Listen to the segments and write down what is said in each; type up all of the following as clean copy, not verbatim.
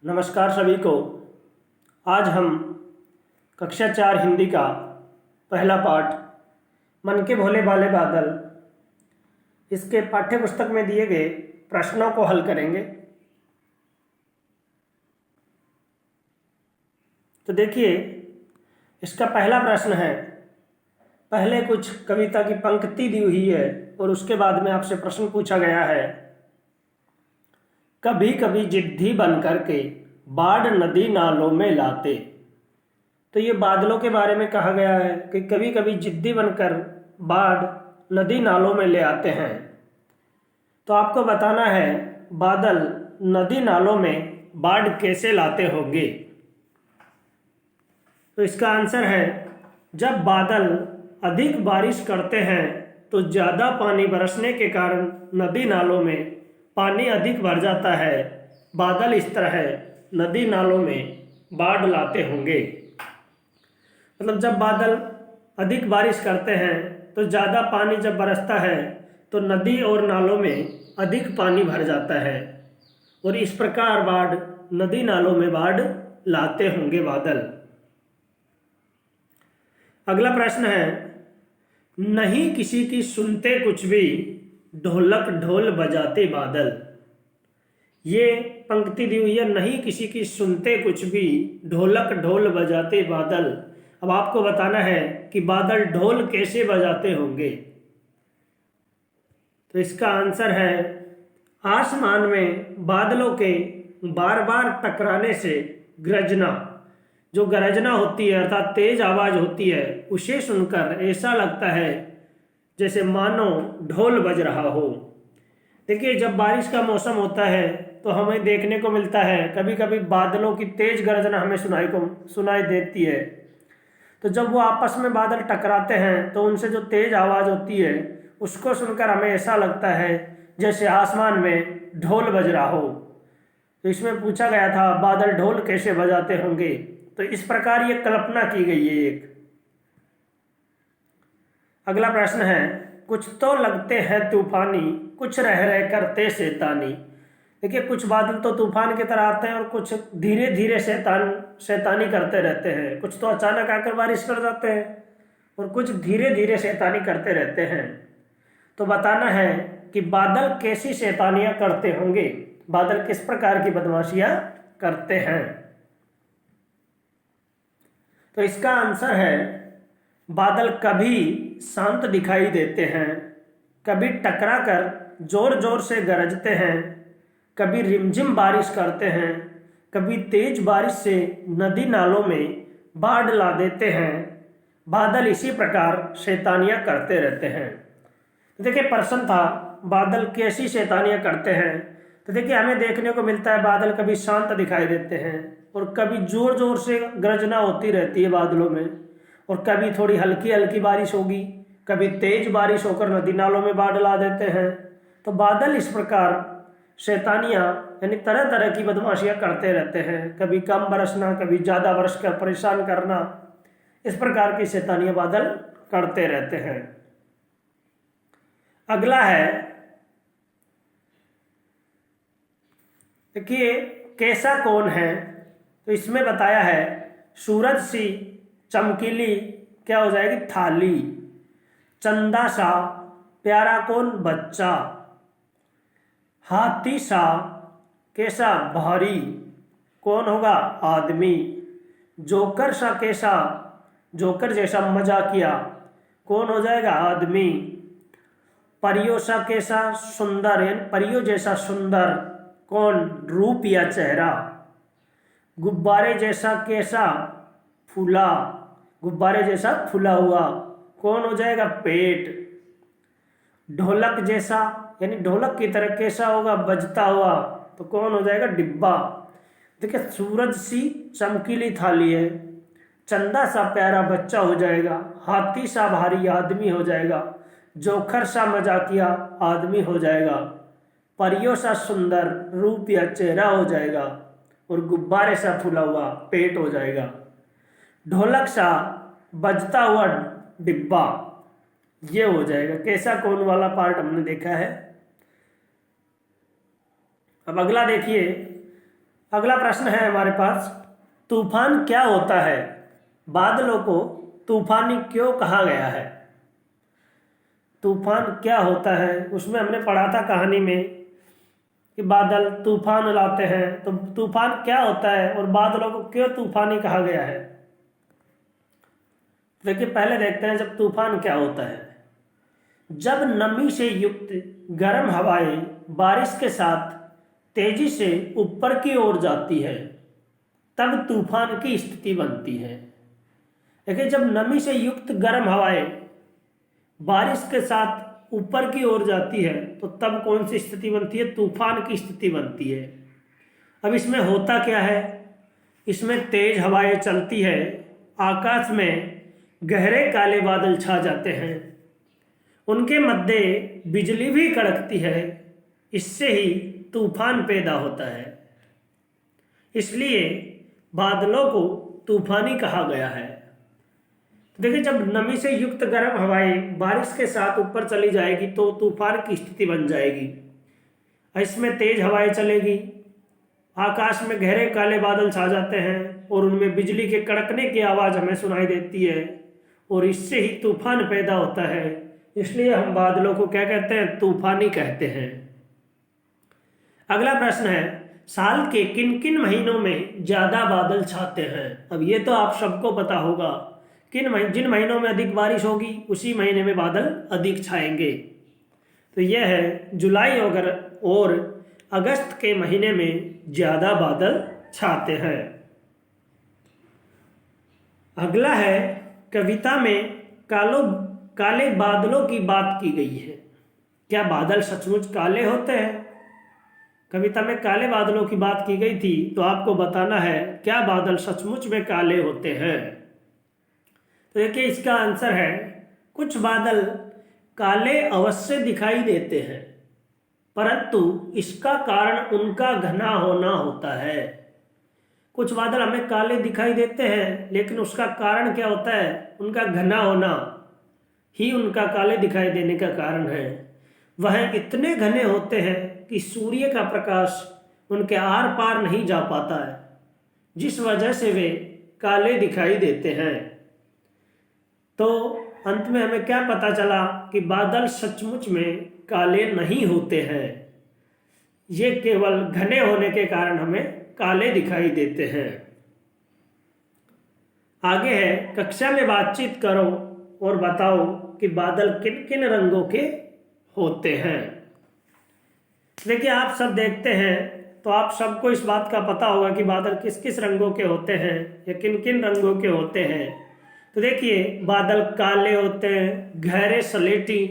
नमस्कार सभी को। आज हम कक्षा 4 हिंदी का पहला पाठ मन के भोले भाले बादल इसके पाठ्य पुस्तक में दिए गए प्रश्नों को हल करेंगे। तो देखिए, इसका पहला प्रश्न है, पहले कुछ कविता की पंक्ति दी हुई है और उसके बाद में आपसे प्रश्न पूछा गया है। कभी कभी जिद्दी बन करके बाढ़ नदी नालों में लाते। तो ये बादलों के बारे में कहा गया है कि कभी कभी जिद्दी बनकर बाढ़ नदी नालों में ले आते हैं। तो आपको बताना है बादल नदी नालों में बाढ़ कैसे लाते होंगे। तो इसका आंसर है, जब बादल अधिक बारिश करते हैं तो ज़्यादा पानी बरसने के कारण नदी नालों में पानी अधिक भर जाता है। बादल इस तरह नदी नालों में बाढ़ लाते होंगे। मतलब जब बादल अधिक बारिश करते हैं तो ज़्यादा पानी जब बरसता है तो नदी और नालों में अधिक पानी भर जाता है और इस प्रकार बाढ़ नदी नालों में बाढ़ लाते होंगे बादल। अगला प्रश्न है, नहीं किसी की सुनते कुछ भी ढोलक ढोल बजाते बादल। ये पंक्ति दी हुई है, नहीं किसी की सुनते कुछ भी ढोलक ढोल बजाते बादल। अब आपको बताना है कि बादल ढोल कैसे बजाते होंगे। तो इसका आंसर है, आसमान में बादलों के बार बार टकराने से गरजना, जो गरजना होती है अर्थात तेज आवाज होती है, उसे सुनकर ऐसा लगता है जैसे मानो ढोल बज रहा हो। देखिए, जब बारिश का मौसम होता है तो हमें देखने को मिलता है कभी कभी बादलों की तेज गर्जना हमें सुनाई देती है। तो जब वो आपस में बादल टकराते हैं तो उनसे जो तेज आवाज़ होती है उसको सुनकर हमें ऐसा लगता है जैसे आसमान में ढोल बज रहा हो। तो इसमें पूछा गया था बादल ढोल कैसे बजाते होंगे। तो इस प्रकार ये कल्पना की गई है एक। अगला प्रश्न है, कुछ तो लगते हैं तूफानी कुछ रह रह करते शैतानी। देखिए, कुछ बादल तो तूफान की तरह आते हैं और कुछ धीरे धीरे शैतानी करते रहते हैं। कुछ तो अचानक आकर बारिश कर जाते हैं और कुछ धीरे धीरे शैतानी करते रहते हैं। तो बताना है कि बादल कैसी शैतानियां करते होंगे, बादल किस प्रकार की बदमाशियां करते हैं। तो इसका आंसर है, बादल कभी शांत दिखाई देते हैं, कभी टकरा कर जोर जोर से गरजते हैं, कभी रिमझिम बारिश करते हैं, कभी तेज बारिश से नदी नालों में बाढ़ ला देते हैं। बादल इसी प्रकार शैतानियां करते रहते हैं। तो देखिए, प्रश्न था बादल कैसी शैतानियां करते हैं। तो देखिए, हमें देखने को मिलता है बादल कभी शांत दिखाई देते हैं और कभी जोर जोर से गर्जना होती रहती है बादलों में, और कभी थोड़ी हल्की हल्की बारिश होगी, कभी तेज बारिश होकर नदी नालों में बाढ़ ला देते हैं। तो बादल इस प्रकार शैतानियां यानी तरह तरह की बदमाशियां करते रहते हैं, कभी कम बरसना, कभी ज़्यादा बरस कर परेशान करना, इस प्रकार की शैतानियां बादल करते रहते हैं। अगला है, देखिए कैसा कौन है। तो इसमें बताया है, सूरज सी चमकीली क्या हो जाएगी थाली, चंदा सा प्यारा कौन बच्चा, हाथी सा कैसा भारी कौन होगा आदमी, जोकर सा कैसा जोकर जैसा मजाकिया कौन हो जाएगा आदमी, परियों सा कैसा सुंदर यानी परियों जैसा सुंदर कौन रूप या चेहरा, गुब्बारे जैसा कैसा फूला गुब्बारे जैसा फूला हुआ कौन हो जाएगा पेट, ढोलक जैसा यानी ढोलक की तरह कैसा होगा बजता हुआ तो कौन हो जाएगा डिब्बा। देखिए, सूरज सी चमकीली थाली है, चंदा सा प्यारा बच्चा हो जाएगा, हाथी सा भारी आदमी हो जाएगा, जोखर सा मजाकिया आदमी हो जाएगा, परियों सा सुंदर रूप या चेहरा हो जाएगा और गुब्बारे सा फूला हुआ पेट हो जाएगा, ढोलक सा बजता हुआ डिब्बा ये हो जाएगा। कैसा कौन वाला पार्ट हमने देखा है। अब अगला देखिए, अगला प्रश्न है हमारे पास, तूफान क्या होता है? बादलों को तूफानी क्यों कहा गया है? तूफान क्या होता है? उसमें हमने पढ़ा था कहानी में कि बादल तूफान लाते हैं, तो तूफान क्या होता है और बादलों को क्यों तूफानी कहा गया है? देखिए, पहले देखते हैं जब तूफान क्या होता है। जब नमी से युक्त गर्म हवाएं बारिश के साथ तेजी से ऊपर की ओर जाती है, तब तूफान की स्थिति बनती है। देखिए, जब नमी से युक्त गर्म हवाएं बारिश के साथ ऊपर की ओर जाती है तो तब कौन सी स्थिति बनती है? तूफान की स्थिति बनती है। अब इसमें होता क्या है? इसमें तेज हवाएं चलती है, आकाश में गहरे काले बादल छा जाते हैं, उनके मध्य बिजली भी कड़कती है, इससे ही तूफान पैदा होता है। इसलिए बादलों को तूफानी कहा गया है। देखिए, जब नमी से युक्त गर्म हवाएं बारिश के साथ ऊपर चली जाएगी तो तूफान की स्थिति बन जाएगी। इसमें तेज हवाएं चलेगी, आकाश में गहरे काले बादल छा जाते हैं और उनमें बिजली के कड़कने की आवाज़ हमें सुनाई देती है और इससे ही तूफान पैदा होता है। इसलिए हम बादलों को क्या कहते हैं? तूफानी कहते हैं। अगला प्रश्न है, साल के किन किन महीनों में ज़्यादा बादल छाते हैं? अब ये तो आप सबको पता होगा, जिन महीनों में अधिक बारिश होगी उसी महीने में बादल अधिक छाएंगे। तो यह है जुलाई और अगस्त के महीने में ज़्यादा बादल छाते हैं। अगला है, कविता में काले बादलों की बात की गई है। क्या बादल सचमुच काले होते हैं? कविता में काले बादलों की बात की गई थी, तो आपको बताना है क्या बादल सचमुच में काले होते हैं। तो देखिए, इसका आंसर है कुछ बादल काले अवश्य दिखाई देते हैं, परंतु इसका कारण उनका घना होना होता है। कुछ बादल हमें काले दिखाई देते हैं, लेकिन उसका कारण क्या होता है? उनका घना होना ही उनका काले दिखाई देने का कारण है। वह इतने घने होते हैं कि सूर्य का प्रकाश उनके आर पार नहीं जा पाता है, जिस वजह से वे काले दिखाई देते हैं। तो अंत में हमें क्या पता चला कि बादल सचमुच में काले नहीं होते हैं, ये केवल घने होने के कारण हमें काले दिखाई देते हैं। आगे है, कक्षा में बातचीत करो और बताओ कि बादल किन किन रंगों के होते हैं। देखिए, आप सब देखते हैं तो आप सबको इस बात का पता होगा कि बादल किस किस रंगों के होते हैं या किन किन रंगों के होते हैं। तो देखिए, बादल काले होते हैं, गहरे सलेटी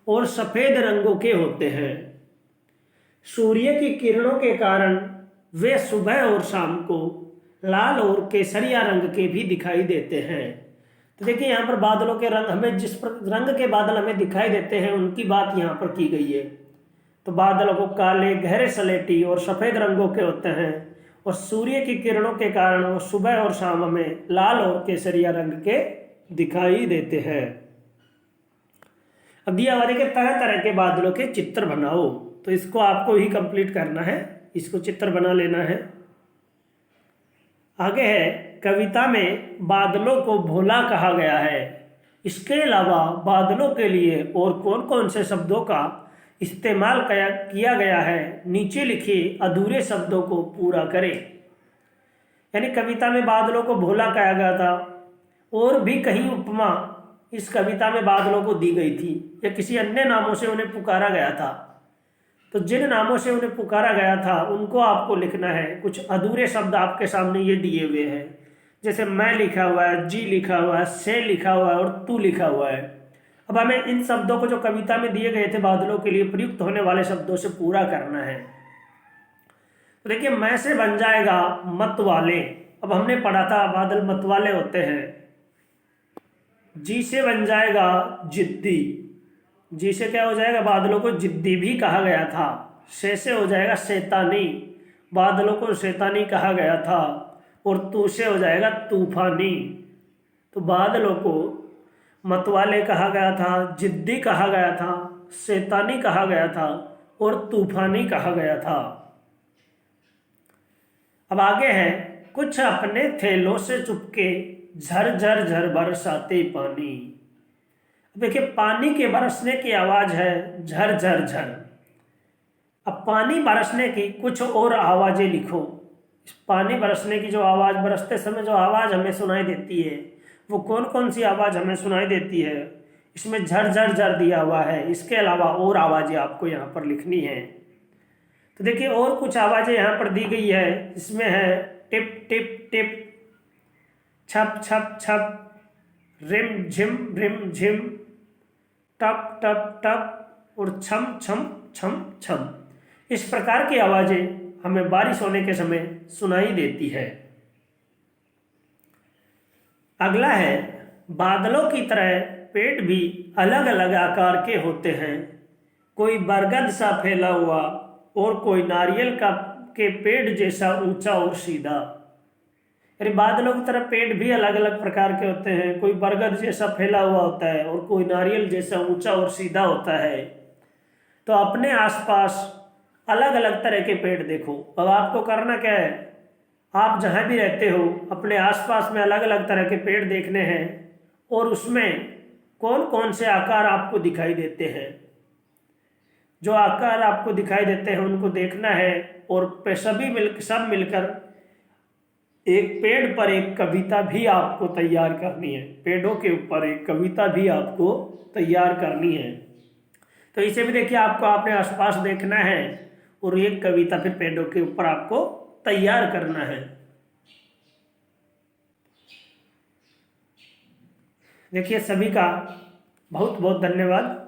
और सफ़ेद रंगों के होते हैं। सूर्य की किरणों के कारण वे सुबह और शाम को लाल और केसरिया रंग के भी दिखाई देते हैं। तो देखिए, यहाँ पर बादलों के रंग, हमें जिस रंग के बादल हमें दिखाई देते हैं उनकी बात यहाँ पर की गई है। तो बादलों को काले, गहरे सलेटी और सफ़ेद रंगों के होते हैं और सूर्य की किरणों के कारण वो सुबह और शाम हमें लाल और केसरिया रंग के दिखाई देते हैं। अब दिया हुआ देखिए, तरह तरह के बादलों के चित्र बनाओ। तो इसको आपको ही कंप्लीट करना है, इसको चित्र बना लेना है। आगे है, कविता में बादलों को भोला कहा गया है। इसके अलावा बादलों के लिए और कौन कौन से शब्दों का इस्तेमाल किया गया है? नीचे लिखे अधूरे शब्दों को पूरा करें। यानी कविता में बादलों को भोला कहा गया था और भी कहीं उपमा इस कविता में बादलों को दी गई थी या किसी अन्य नामों से उन्हें पुकारा गया था। तो जिन नामों से उन्हें पुकारा गया था उनको आपको लिखना है। कुछ अधूरे शब्द आपके सामने ये दिए हुए हैं, जैसे मैं लिखा हुआ है, जी लिखा हुआ है, से लिखा हुआ है और तू लिखा हुआ है। अब हमें इन शब्दों को जो कविता में दिए गए थे बादलों के लिए प्रयुक्त होने वाले शब्दों से पूरा करना है। तो देखिए, मैं से बन जाएगा मत वाले। अब हमने पढ़ा था बादल मत वाले होते हैं। जी से बन जाएगा जिद्दी। जी से क्या हो जाएगा? बादलों को जिद्दी भी कहा गया था। से हो जाएगा शैतानी। बादलों को शैतानी कहा गया था। और तू से हो जाएगा तूफानी। तो बादलों को मतवाले कहा गया था, जिद्दी कहा गया था, शैतानी कहा गया था और तूफानी कहा गया था। अब आगे है, कुछ अपने थैलों से चुपके झर झर झर बरसाते पानी। देखिए पानी के बरसने की आवाज है झर झर झर। अब पानी बरसने की कुछ और आवाजें लिखो। इस पानी बरसने की जो आवाज, बरसते समय जो आवाज हमें सुनाई देती है, वो कौन कौन सी आवाज हमें सुनाई देती है? इसमें झर झर झर दिया हुआ है, इसके अलावा और आवाजें आपको यहाँ पर लिखनी है। तो देखिए और कुछ आवाजें यहाँ पर दी गई है। इसमें है टिप टिप टिप, छप छप छप, रिम झिम, टप टप टप और छम छम छम छम। इस प्रकार की आवाजें हमें बारिश होने के समय सुनाई देती है। अगला है, बादलों की तरह पेड़ भी अलग अलग आकार के होते हैं, कोई बरगद सा फैला हुआ और कोई नारियल के पेड़ जैसा ऊंचा और सीधा। अरे बादलों की तरह पेड़ भी अलग अलग प्रकार के होते हैं, कोई बरगद जैसा फैला हुआ होता है और कोई नारियल जैसा ऊंचा और सीधा होता है। तो अपने आसपास अलग अलग तरह के पेड़ देखो। अब आपको करना क्या है, आप जहाँ भी रहते हो अपने आसपास में अलग अलग तरह के पेड़ देखने हैं और उसमें कौन कौन से आकार आपको दिखाई देते हैं। जो आकार आपको दिखाई देते हैं उनको देखना है और सब मिलकर एक पेड़ पर एक कविता भी आपको तैयार करनी है। पेड़ों के ऊपर एक कविता भी आपको तैयार करनी है। तो इसे भी देखिए, आपको अपने आसपास देखना है और एक कविता फिर पेड़ों के ऊपर आपको तैयार करना है। देखिए सभी का बहुत बहुत धन्यवाद।